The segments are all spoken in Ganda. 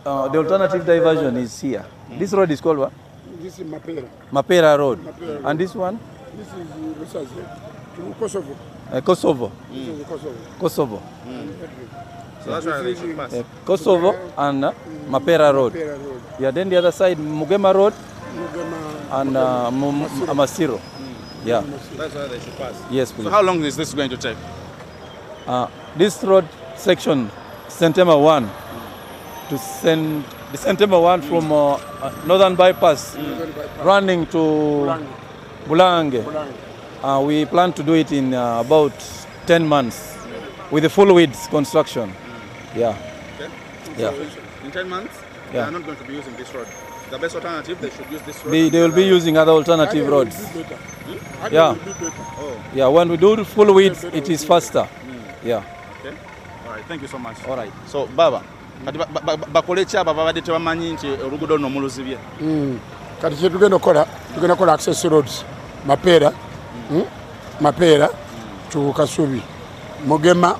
the alternative diversion is here. This road is called what? This is Mapera. Mapera Road. Mapera And this one? This is Kosovo. Kosovo. This is Kosovo. Kosovo. So that's why they should pass. Kosovo and Mapera Road. Mapera Road. Yeah, then the other side, Mugema Road Mugema and Masiro. Yeah. That's why they should pass. Yes, please. So how long is this going to take? This road section, September 1 to send the September 1 from Northern Bypass running to Bulange. We plan to do it in about 10 months with the full width construction. Yeah. Okay. Yeah. So in 10 months, they are not going to be using this road. The best alternative, they should use this road. They will be using other alternative roads. Yeah. Oh. Yeah, when we do full width, it is faster. Yeah. Okay. All right, thank you so much. All right. So, Baba, bakole ki abo ababadde tebamanyi nti oluguudo luno muluzibye? Kati kye tugenda kola access roads Mapera Mapera to Kasubi Mugema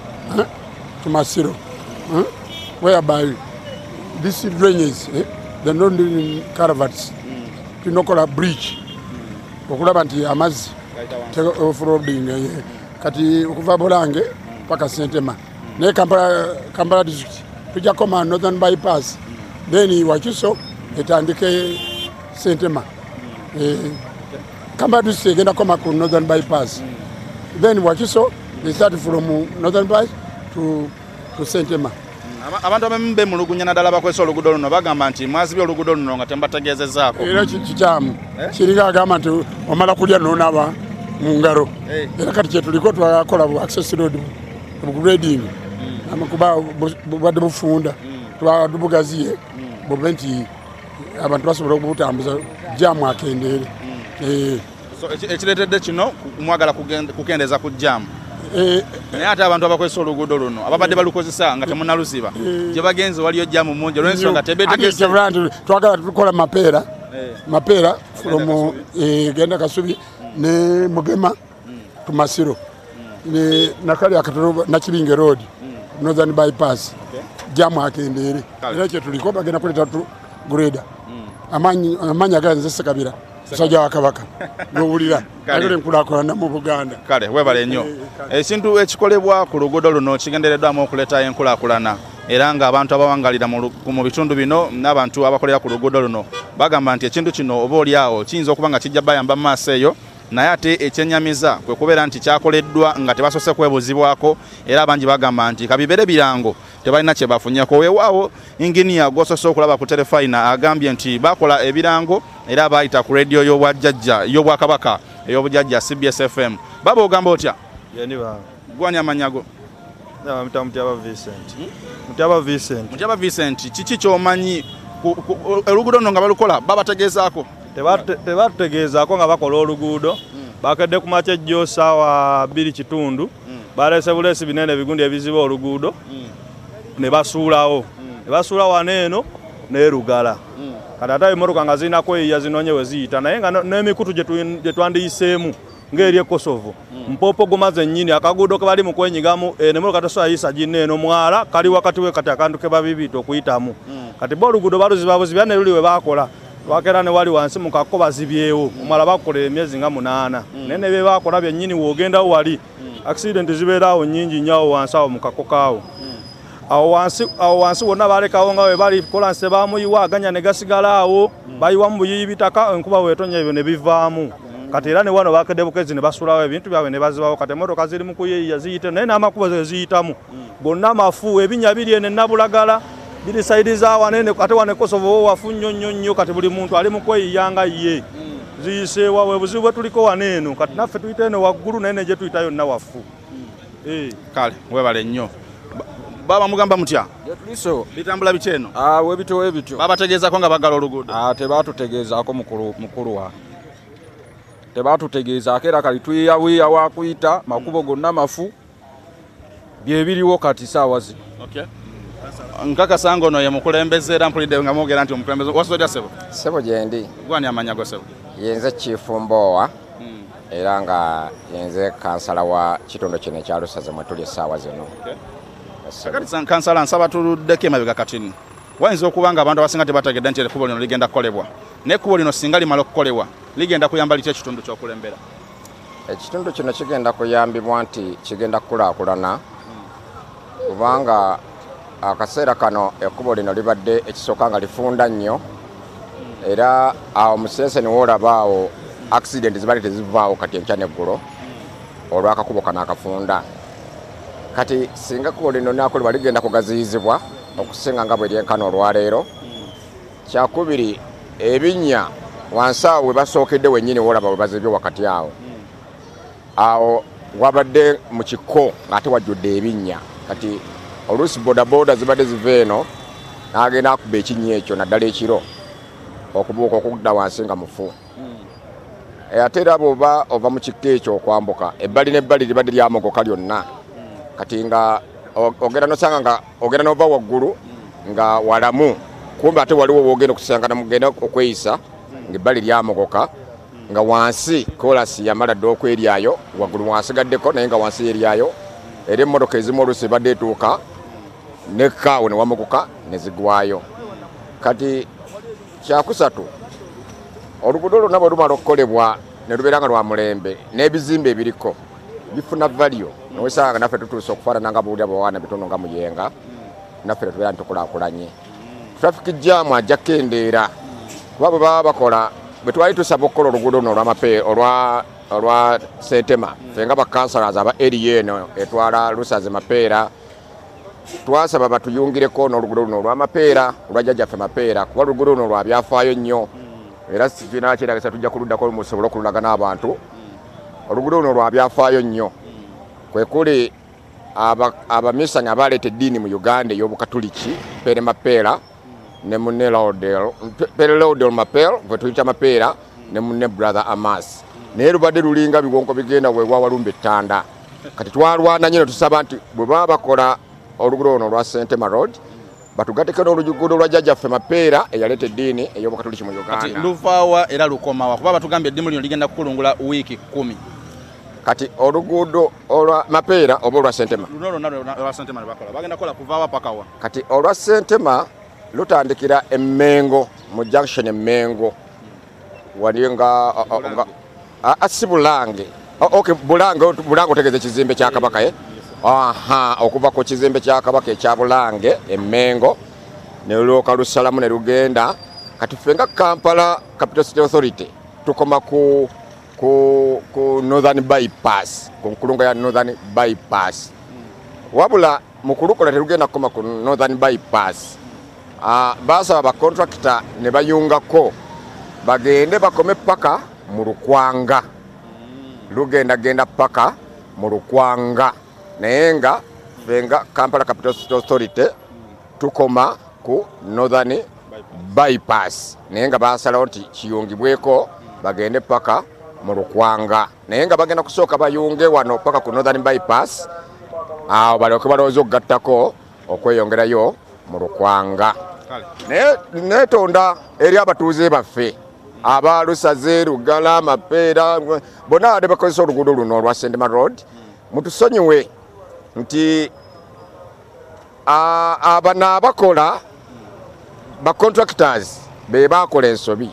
to Masiro whereby this drainage the non caravans tunokola bridge okulaba nti amazzi offroading kati okuva Bulange paka Sentema ne Kampala district tujja koma Northern Bypass then Wakiso etandike Sentema Kampala district egenda koma ku Northern Bypass then Wakiso they start from Northern Bypass to Sentema. Abantu abembe mulugunya naddala bakozesa oluguudo luno bagamba nti mwazibye oluguudo luno nga tebategeezezzaako. Era kikyamu kiringa agamba nti omala kulya n'onaaba mu ngalo. Era kati kye tuliko twakola access road grading kuba bubadde bufunda tubugaziye bube nti abantu basobola okubutambuza jaamu akendeere. So ekireetedde kino mwagala kukendeeza ku jaamu. Naye ate abantu abakozesa oluguudo luno ababadde balukozesa nga temunnaluziba gye bagenze waliyo jaamu mungi olw'ensonga tebeetegeeza. Twagala tukola Mapera from genda Kasubi ne Mugema to Masiro ne nakali akatono Nakibinge Road Northern Bypass jaamu akendeere. Era kye tuliko bagenda kuleta greda amanyi aganze Ssekabira Sajja wa Kabaka n'owulira agere enkulaakulana mu Buganda. Kale webale nnyo ekintu ekikolebwa ku luguudo luno kigendereddwamu okuleeta enkulaakulana era ng'abantu abawangalira mu bitundu bino n'abantu abakolera ku luguudo luno bagamba nti ekintu kino oba oliawo kiyinza okuba nga kijja bayamba mu maaso eyo naye ate ekyennyamiza kwe kubeera nti kyakoleddwa nga tebasoose kwebuzibwako era abangi bagamba nti kabibere birango tebalina kye bafunyeko. Weewaawo inginiya gw'osoose okulaba ku terefayina agambye nti bakola ebirango era baayita ku rediyo y'Obwakabaka ey'obujjajja CBS FM. Baba ogamba otya? Gwani amanyago? Mutyaba Vincent, kiki ky'omanyi oluguudo nno nga balukola babategeezaako? Tebatutegeezaako nga bakola oluguudo bakedde ku makya ejjo ssaawa 2:00 baleese buleesi binene bigundi ebiziba oluguudo ne basuulawo wano eno n'erugala kati ate emmotoka nga zirina kweyiya zinoonye we ziyita naye nga n'emikutu gye twandiyiseemu ng'eri e Kosovo mpoopo gumaze nnyini akaguudo ke bali mu kwenyigamu n'emmotoka tesobola ginne eno mwala kali wakati we kati akantu ke babibiita okuyitamu kati bo oluguudo baluziba buzibya ne luli we baakola lwakera ne wali wansi mu kakko bazibyewo omala bakola emyezi nga 8 naye ne bye baakola byennyini w'ogendawo wali accident zibeerawo nnyingi nnyo awo wansi awo mu kakko kaawo awo wansi wonna balekawo nga we bali kola nse baamuyiwa aganya ne gasigala awo bayiwamu buyiyi bitaka enkuba weetonya ebyo ne bivaamu kati era ne wano bakedde bukezi ne basulawo ebintu byabwe ne bazibawo kati emmotoka ziri mu kuyiyiya ziyite naye n'amakubo ze ziyitamu gonna mafu ebinya biri eno Nabulagala biri saidi za wanene ate wane Kosovo wafu nnyo kati buli muntu ali mu kweyiyanga ye ziyiseewa we buzibu bwe tuliko waneeno kati naffe tuyita eno waggulu naye ne gye tuyita yonna wafu. Kale webale nnyo. Baba mugamba mutya? Yetuliso bitambula bikyeno? Webito babategeezako nga bagala oluguudo? Tebatutegeezaako mukulu wa tebatutegeezaako era kali tuyiyawiya wakuyita makubo gonna mafu byebiriwo kati saawa zino. Nkakasa ngono ye mukulembeze era mpulidde nga mwogera nti omukulembeze wasojja sebo? Sebo gyendi. Gwani amanyago sebo? Yenze Chief Mbowa era nga yenze kansala wa kitundu kino ekya Lusaze mwe tuli essaawa zino. Kati kansala nsaba tuluddeko emabega katini wayinza okuba nga abantu abasinga tebategedde nti ekkubo lino ligenda kukolebwa n'ekkubo lino singa limala okukolebwa ligenda kuyamba litya ekitundu ky'okulembera? Ekitundu kino kigenda kuyambibwa nti kigenda kukulaakulana kubanga akaseera kano ekkubo lino libadde ekisooka nga lifunda nnyo era awo musenseni woolaba awo accident zibadde tezivaawo kati enkya n'eggulo olw'akakubo kano akafunda. Kati singa ekkubo lino linakolebwa ligenda kugaziyizibwa okusinga nga bwe lyenkana olwaleero. Kyakubiri ebinnya wansi awo we basookedde wennyini woolaba we bazibye wakati awo wabadde mu kikko ng'ate wajjudde ebinnya. Kati oluusi bodaboda zibadde ziva eno n'agenda akuba ekinnya ekyo naddala ekiro okubuuka okudda wansi nga mufu. Ate era bw'oba ova mu kikko ekyo okwambuka ebbali n'ebbali libadde lyamogoka lyonna. Kati nga ogenda nosanga nga ogenda n'ova waggulu nga walamu kumbe ate waliwo woogenda okusanga namugenda okweyisa ng'ebbali lyamogoka nga wansi kolasi yamala dde okweryayo waggulu wansigaddeko naye nga wansi yeryayo era emmotoka ezimu oluusi ebadde etuuka nekaawo ne wamogoka ne zigwayo. Kati kyakusatu oluguudo lwonna bwe lumala okukolebwa ne lubeera nga lwa mulembe n'ebizimbe ebiriko bifuna valyo nowesanga nga naffe tutuuse okufaanana nga buwulya bwewaana bitono nga muyenga naffe tetubeera nitukulaakulanye. Traffic jam ajja kendeera kuba bwe baba bakola bwe twali tusaba okukola oluguudo luno olwa Sentema ffe nga bakansalas aba area eno etwala Lusaze Mapeera twasaba batuyungireko n'oluguudo luno olwa Mapeera olwa jjajjaffe Mapeera kuba oluguudo luno lwa byafaayo nnyo era kiina kyeragisa tujja kuluddako musobole okululaga n'abantu. Oluguudo luno lwa byafaayo nnyo kwe kuli abamisanya abaleeta eddiini mu Uganda ey'Obukatuliki Pere Mapeera ne munne Laudel Mapeera gwe tuyita Mapeera ne munne Brother Amas naye lubadde lulinga biwonko bigenda weewa walumba ettanda. Kati twalwana nnyo ne tusaba nti bwe baba bakola oluguudo luno olwa Sentema Road batugatteko n'oluguudo lwa jjajjaffe Mapeera eyaleeta eddiini ey'Obukatuliki mu Uganda. Kati luvaawa era lukomawa kuba batugambye eddimu lino ligenda kukulungula wiiki 10. Kati oluguudo olwa Mapeera oba olwa Sentema? Luno lwonna olwa Sentema ne bakola bagenda kukola kuvaawa pakawa. Kati olwa Sentema lutandikira Emmengo mu junction Emmengo wali nga si Bulange. Okay, Bulange otegeeza ekizimbe kya Kabaka okuva ku kizimbe kya Kabaka ekya Bulange Emmengo ne lulooka lusalamu ne lugenda. Kati ffe nga Kampala Capital City Authority tukoma ku Northern Bypass ku nkulungo ya Northern Bypass wabula mu kulukola telugenda kukoma ku Northern Bypass. Basaba bakontrakita ne bayungako bagende bakome paka mu Lukwanga lugendagenda paka mu Lukwanga naye nga fenga Kampala Capital City Authority tukoma ku Northern Bypass naye nga basalawo nti kiyungibweko bagende paka mu Lukwanga naye nga bagenda kusooka bayunge wano paka ku Northern Bypass awo balyoke balowooza okugattako okweyongerayo mu Lukwanga. Netonda eri abatuuze baffe aba Lusaze Lugala Mapeera bonna abadde bakozesa oluguudo luno olwa Sentema Road mutusonyiwe nti abano abakola bacontractors be bakola ensobi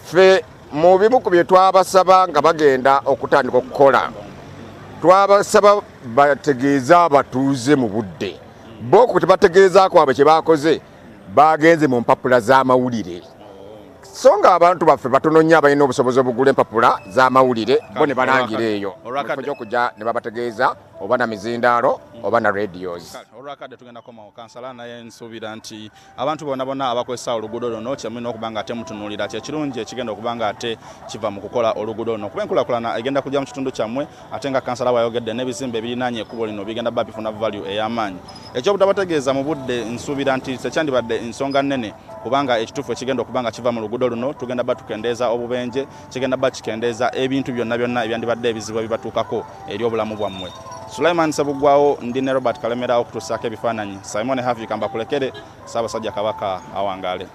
ffe mu bimu ku bye twabasaba nga bagenda okutandika okukola twabasaba bategeeze abatuuze mu budde bo ku tebategeezaako abo kye bakoze bagenze mu mpapula z'amawulire so nga abantu baffe batono nnyo abalina obusobozi obugula empapula z'amawulire bo ne balangira eyo okujja ne babategeeza oba na mizindaalo oba na radios. Olwakadde tugenda komawo kansala naye nsuubira nti abantu bonna abakozesa oluguudo luno kyamulina okuba nga ate mutunuulira kyekirungi ekigenda okuba nga ate kiva mu kukola oluguudo luno kuba enkulaakulana egenda kujja mu kitundu kyammwe ate nga kansala bw'ayogedde n'ebizimbe ebirinaanye ekkubo lino bigenda bba bifuna value ey'amaanyi. Ekyobutabategeeza mu budde nsuubira nti tekyandibadde ensonga nnene kubanga ekituufu ekigenda okuba nga kiva mu luguudo luno tugenda bba tukendeeza obubenje kigenda bba kikendeeza ebintu byonna ebyandibadde ebizibu ebibatuukako eri obulamu bwammwe. Sulaiman Sabugwawo ndi ne Robert Kalemera okutusaako ebifaananyi. Simon Havi kamba kulekere Ssaabasajja Kabaka awangaale.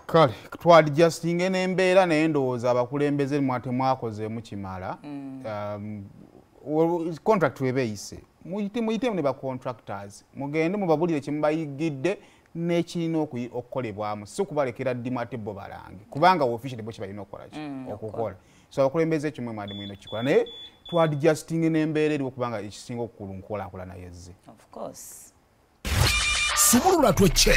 Kale twadijustinga n'embeera naye ndowooza abakulembeze mwate mwakoze mukimala. Contract webe eyise muyite ne ba contractors mugende mubabulire kye mubayigidde n'ekirina okukolebwamu si okubalekera ddimu ate bo balange kubanga officially bo kibalina okukola okukola so abakulembeze kimwe mwadi mulina okukikola naye twadijustinga n'embeera eri okubanga ekisinga okukulu nkulaakulana yezze of course Subulula twecce